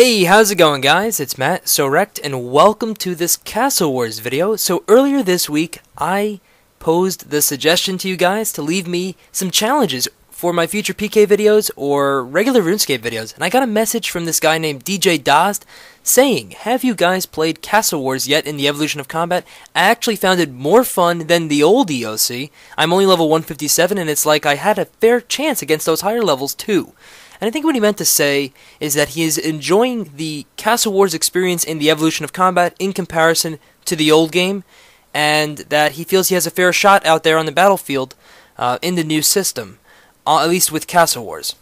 Hey, how's it going, guys? It's Matt Sorect, and welcome to this Castle Wars video. So earlier this week, I posed the suggestion to you guys to leave me some challenges for my future PK videos or regular Runescape videos, and I got a message from this guy named DJ Dazd saying, have you guys played Castle Wars yet in the Evolution of Combat? I actually found it more fun than the old EoC. I'm only level 157, and it's like I had a fair chance against those higher levels too. And I think what he meant to say is that he is enjoying the Castle Wars experience in the Evolution of Combat in comparison to the old game, and that he feels he has a fair shot out there on the battlefield in the new system, at least with Castle Wars.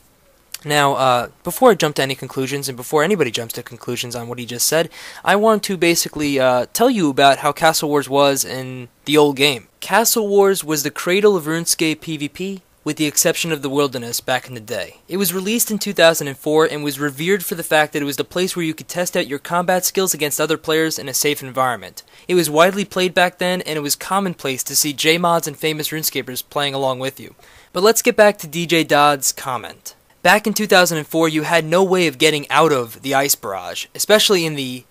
Now, before I jump to any conclusions, and before anybody jumps to conclusions on what he just said, I want to basically tell you about how Castle Wars was in the old game. Castle Wars was the cradle of RuneScape PvP, with the exception of the Wilderness back in the day. It was released in 2004 and was revered for the fact that it was the place where you could test out your combat skills against other players in a safe environment. It was widely played back then, and it was commonplace to see J-mods and famous RuneScapers playing along with you. But let's get back to DJ Daz's comment. Back in 2004, you had no way of getting out of the Ice Barrage, especially in the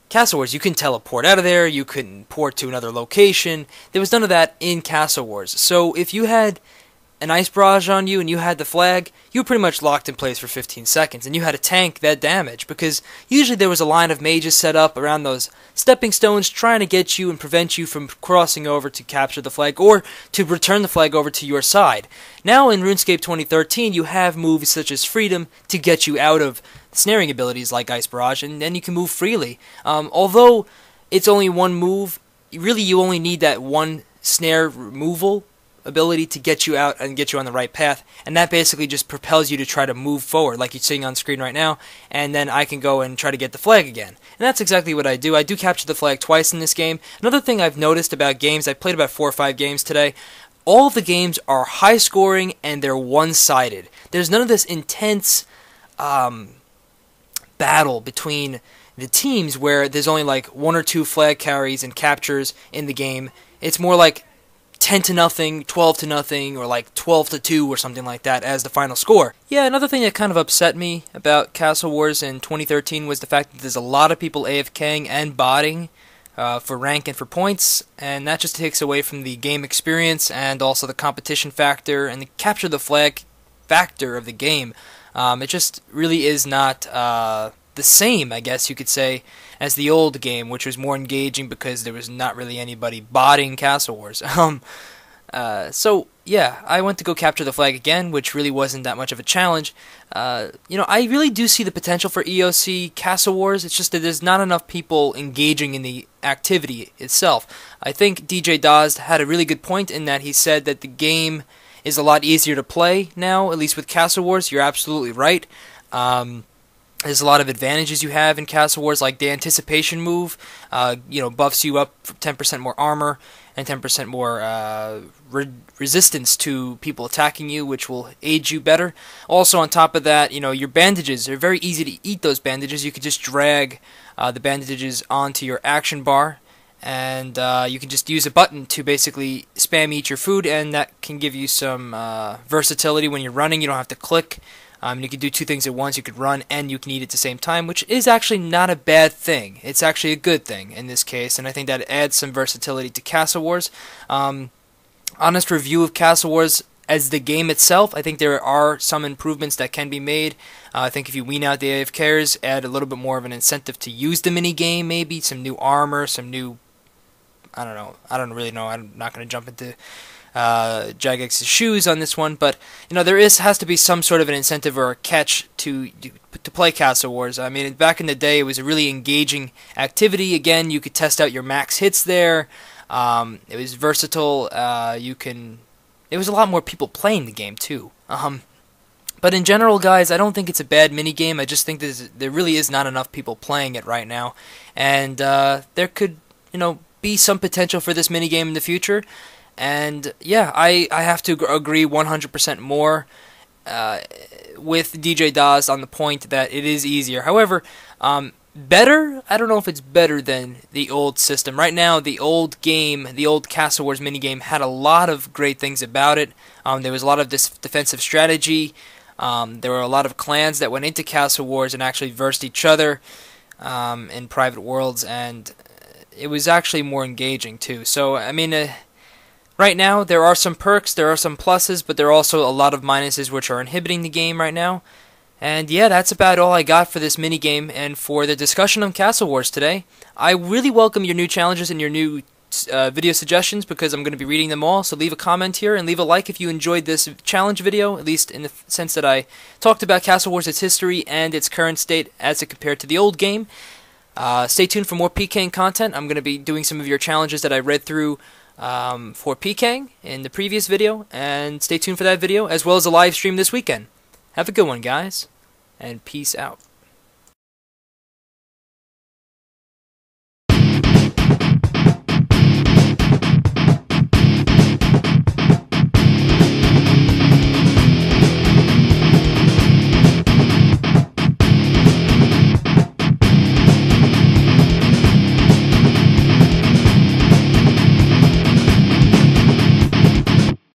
Castle Wars. You couldn't teleport out of there, you couldn't port to another location. There was none of that in Castle Wars. So if you had an Ice Barrage on you and you had the flag, you were pretty much locked in place for 15 seconds, and you had to tank that damage, because usually there was a line of mages set up around those stepping stones trying to get you and prevent you from crossing over to capture the flag, or to return the flag over to your side. Now in RuneScape 2013, you have moves such as Freedom to get you out of snaring abilities like Ice Barrage, and then you can move freely. Although it's only one move, really you only need that one snare removal ability to get you out and get you on the right path, and that basically just propels you to try to move forward like you're seeing on screen right now, and then I can go and try to get the flag again. And that's exactly what I do. I do capture the flag twice in this game. Another thing I've noticed about games, I played about 4 or 5 games today, all of the games are high scoring and they're one-sided. There's none of this intense battle between the teams where there's only like 1 or 2 flag carries and captures in the game. It's more like 10-0, 12-0, or like 12-2 or something like that as the final score. Yeah, another thing that kind of upset me about Castle Wars in 2013 was the fact that there's a lot of people AFKing and botting for rank and for points, and that just takes away from the game experience and also the competition factor and the capture the flag factor of the game. It just really is not the same, I guess you could say, as the old game, which was more engaging because there was not really anybody botting Castle Wars. So yeah, I went to go capture the flag again, which really wasn't that much of a challenge. I really do see the potential for EoC Castle Wars. It's just that there's not enough people engaging in the activity itself. I think DJ Dazd had a really good point in that he said that the game is a lot easier to play now, at least with Castle Wars. You're absolutely right. There's a lot of advantages you have in Castle Wars, like the anticipation move, buffs you up for 10% more armor and 10% more resistance to people attacking you, which will aid you better. Also, on top of that, your bandages are very easy to eat. Those bandages, you can just drag the bandages onto your action bar, and you can just use a button to basically spam eat your food, and that can give you some versatility when you're running. You don't have to click. You can do 2 things at once. You could run and you can eat at the same time, which is actually not a bad thing. It's actually a good thing in this case, and I think that adds some versatility to Castle Wars. Honest review of Castle Wars as the game itself, I think there are some improvements that can be made. I think if you wean out the AFKers, add a little bit more of an incentive to use the minigame, maybe some new armor, some new, I don't really know. I'm not going to jump into Jagex's shoes on this one, but there has to be some sort of an incentive or a catch to play Castle Wars. I mean, back in the day, it was a really engaging activity. Again, you could test out your max hits there. It was versatile. There was a lot more people playing the game too. But in general, guys, I don't think it's a bad minigame. I just think there really is not enough people playing it right now, and there could be some potential for this minigame in the future. And yeah, I have to agree 100% more with DJ Dazd on the point that it is easier. However, better, I don't know if it's better than the old system. Right now, the old game, the old Castle Wars minigame had a lot of great things about it. There was a lot of this defensive strategy. There were a lot of clans that went into Castle Wars and actually versed each other in private worlds, and it was actually more engaging too. So, I mean, right now there are some perks, there are some pluses, but there are also a lot of minuses which are inhibiting the game right now. And yeah, that's about all I got for this minigame and for the discussion on Castle Wars today. I really welcome your new challenges and your new video suggestions, because I'm going to be reading them all. So leave a comment here and leave a like if you enjoyed this challenge video, at least in the sense that I talked about Castle Wars, its history, and its current state as it compared to the old game. Stay tuned for more PKing content. I'm going to be doing some of your challenges that I read through for PKing in the previous video, and stay tuned for that video, as well as a live stream this weekend. Have a good one, guys, and peace out.